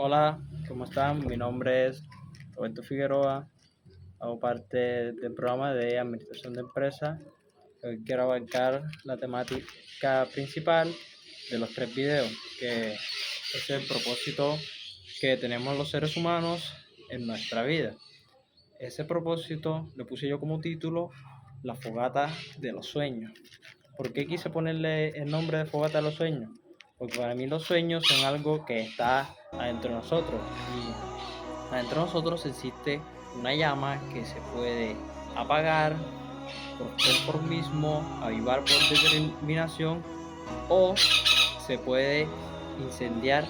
Hola, ¿cómo están? Mi nombre es Roberto Figueroa, hago parte del programa de Administración de Empresas. Hoy quiero abarcar la temática principal de los tres videos, que es el propósito que tenemos los seres humanos en nuestra vida. Ese propósito le puse yo como título La Fogata de los Sueños. ¿Por qué quise ponerle el nombre de Fogata de los Sueños? Porque para mí los sueños son algo que está adentro de nosotros y adentro de nosotros existe una llama que se puede apagar por conformismo, avivar por determinación o se puede incendiar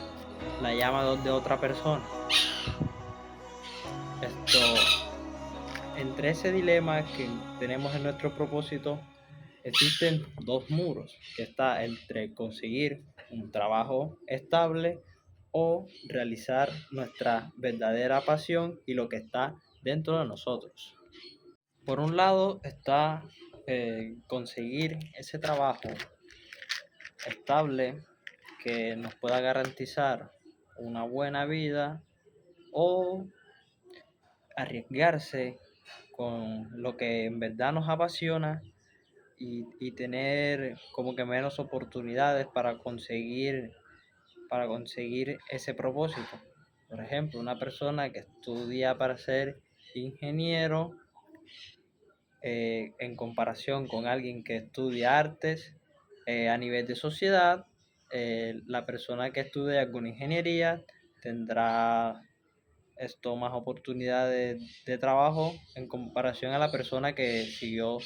la llama de otra persona. Entre ese dilema que tenemos en nuestro propósito existen dos muros, que está entre conseguir un trabajo estable o realizar nuestra verdadera pasión y lo que está dentro de nosotros. Por un lado está conseguir ese trabajo estable que nos pueda garantizar una buena vida o arriesgarse con lo que en verdad nos apasiona y tener como que menos oportunidades para conseguir ese propósito. Por ejemplo, una persona que estudia para ser ingeniero en comparación con alguien que estudia artes a nivel de sociedad, la persona que estudia alguna ingeniería tendrá más oportunidades de trabajo en comparación a la persona que siguió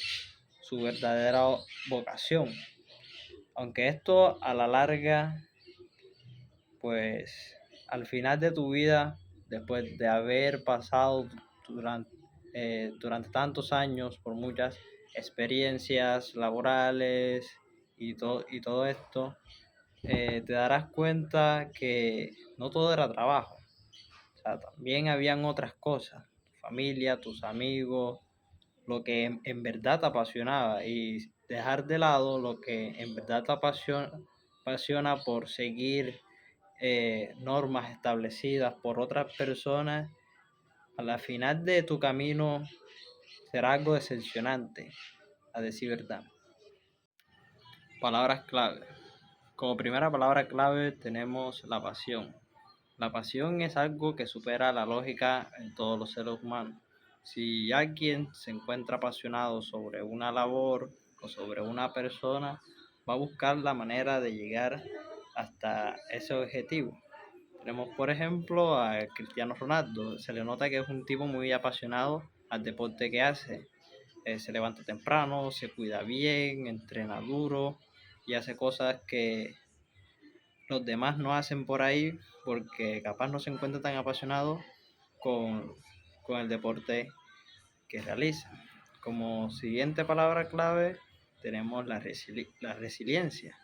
su verdadera vocación. Aunque esto a la larga, pues al final de tu vida, después de haber pasado durante tantos años por muchas experiencias laborales y todo esto, te darás cuenta que no todo era trabajo. O sea, también habían otras cosas, tu familia, tus amigos, lo que en verdad te apasionaba y dejar de lado lo que en verdad te apasiona por seguir normas establecidas por otras personas. A la final de tu camino será algo decepcionante, a decir verdad. Palabras clave. Como primera palabra clave tenemos la pasión. La pasión es algo que supera la lógica en todos los seres humanos. Si alguien se encuentra apasionado sobre una labor o sobre una persona, va a buscar la manera de llegar hasta ese objetivo. Tenemos, por ejemplo, a Cristiano Ronaldo. Se le nota que es un tipo muy apasionado al deporte que hace. Se levanta temprano, se cuida bien, entrena duro y hace cosas que los demás no hacen por ahí porque capaz no se encuentra tan apasionado con, con el deporte que realiza. Como siguiente palabra clave tenemos la resiliencia,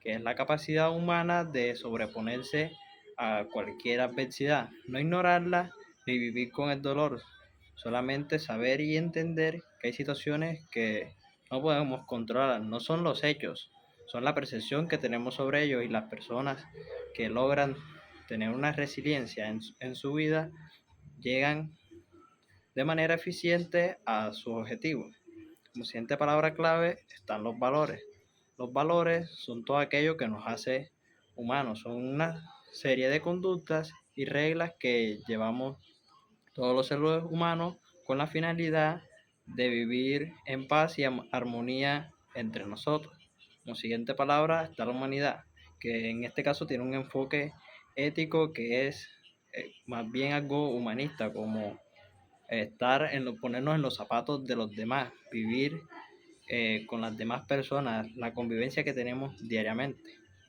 que es la capacidad humana de sobreponerse a cualquier adversidad, no ignorarla ni vivir con el dolor, solamente saber y entender que hay situaciones que no podemos controlar, no son los hechos, son la percepción que tenemos sobre ellos y las personas que logran tener una resiliencia en su vida llegan de manera eficiente a sus objetivos. Como siguiente palabra clave están los valores. Los valores son todo aquello que nos hace humanos, son una serie de conductas y reglas que llevamos todos los seres humanos con la finalidad de vivir en paz y armonía entre nosotros. Como siguiente palabra está la humanidad, que en este caso tiene un enfoque ético que es más bien algo humanista, como ponernos en los zapatos de los demás, vivir con las demás personas, la convivencia que tenemos diariamente.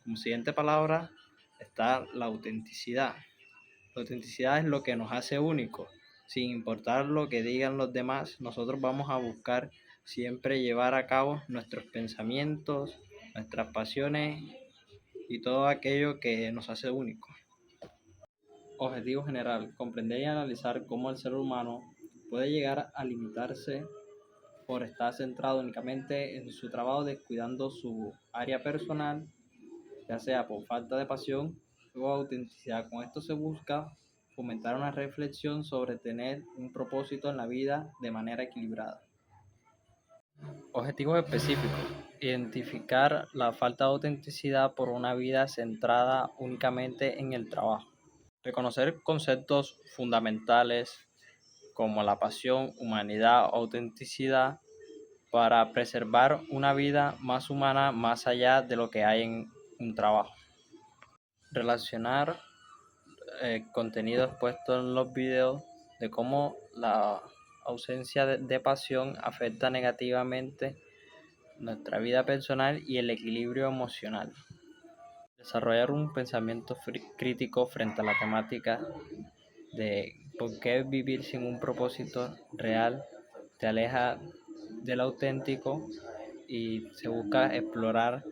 Como siguiente palabra está la autenticidad. La autenticidad es lo que nos hace únicos. Sin importar lo que digan los demás, nosotros vamos a buscar siempre llevar a cabo nuestros pensamientos, nuestras pasiones y todo aquello que nos hace únicos. Objetivo general: comprender y analizar cómo el ser humano puede llegar a limitarse por estar centrado únicamente en su trabajo, descuidando su área personal, ya sea por falta de pasión Luego, autenticidad. Con esto se busca fomentar una reflexión sobre tener un propósito en la vida de manera equilibrada. Objetivos específicos. Identificar la falta de autenticidad por una vida centrada únicamente en el trabajo. Reconocer conceptos fundamentales como la pasión, humanidad, autenticidad para preservar una vida más humana más allá de lo que hay en un trabajo. Relacionar contenido expuesto en los videos de cómo la ausencia de pasión afecta negativamente nuestra vida personal y el equilibrio emocional. Desarrollar un pensamiento crítico frente a la temática de por qué vivir sin un propósito real te aleja del auténtico, y se busca explorar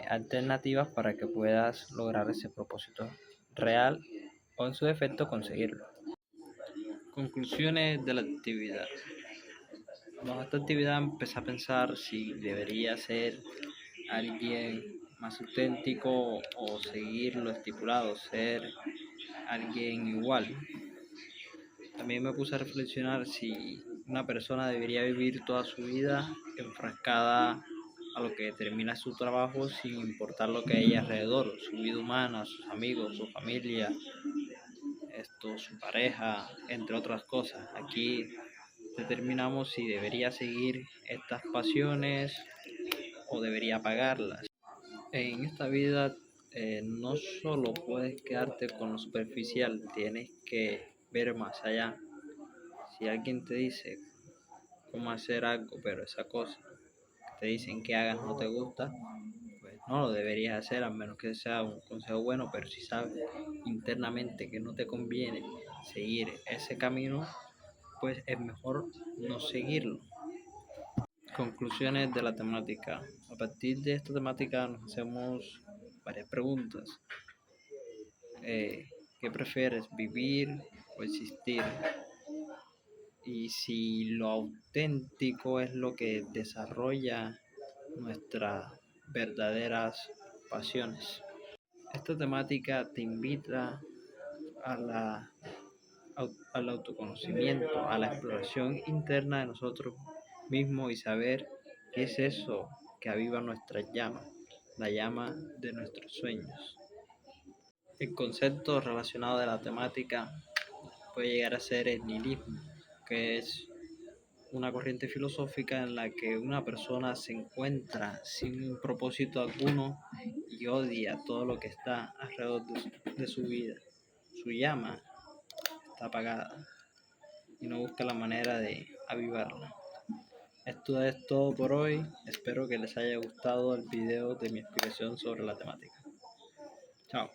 alternativas para que puedas lograr ese propósito real o en su defecto conseguirlo. Conclusiones de la actividad. Bajo esta actividad empecé a pensar si debería ser alguien más auténtico o seguir lo estipulado, ser alguien igual. También me puse a reflexionar si una persona debería vivir toda su vida enfrascada a lo que determina su trabajo sin importar lo que hay alrededor, su vida humana, sus amigos, su familia, su pareja, entre otras cosas. Aquí determinamos si debería seguir estas pasiones o debería apagarlas. En esta vida no solo puedes quedarte con lo superficial, tienes que ver más allá. Si alguien te dice cómo hacer algo, pero esa cosa que te dicen que hagas no te gusta, pues no lo deberías hacer, a menos que sea un consejo bueno. Pero si sabes internamente que no te conviene seguir ese camino, pues es mejor no seguirlo. Conclusiones de la temática. A partir de esta temática nos hacemos varias preguntas. ¿Qué prefieres, vivir o existir? Y si lo auténtico es lo que desarrolla nuestras verdaderas pasiones. Esta temática te invita a al autoconocimiento, a la exploración interna de nosotros mismos y saber qué es eso que aviva nuestra llama, la llama de nuestros sueños. El concepto relacionado de la temática puede llegar a ser el nihilismo, que es una corriente filosófica en la que una persona se encuentra sin un propósito alguno y odia todo lo que está alrededor de su vida. Su llama está apagada y no busca la manera de avivarla. Esto es todo por hoy. Espero que les haya gustado el video de mi explicación sobre la temática. Chao.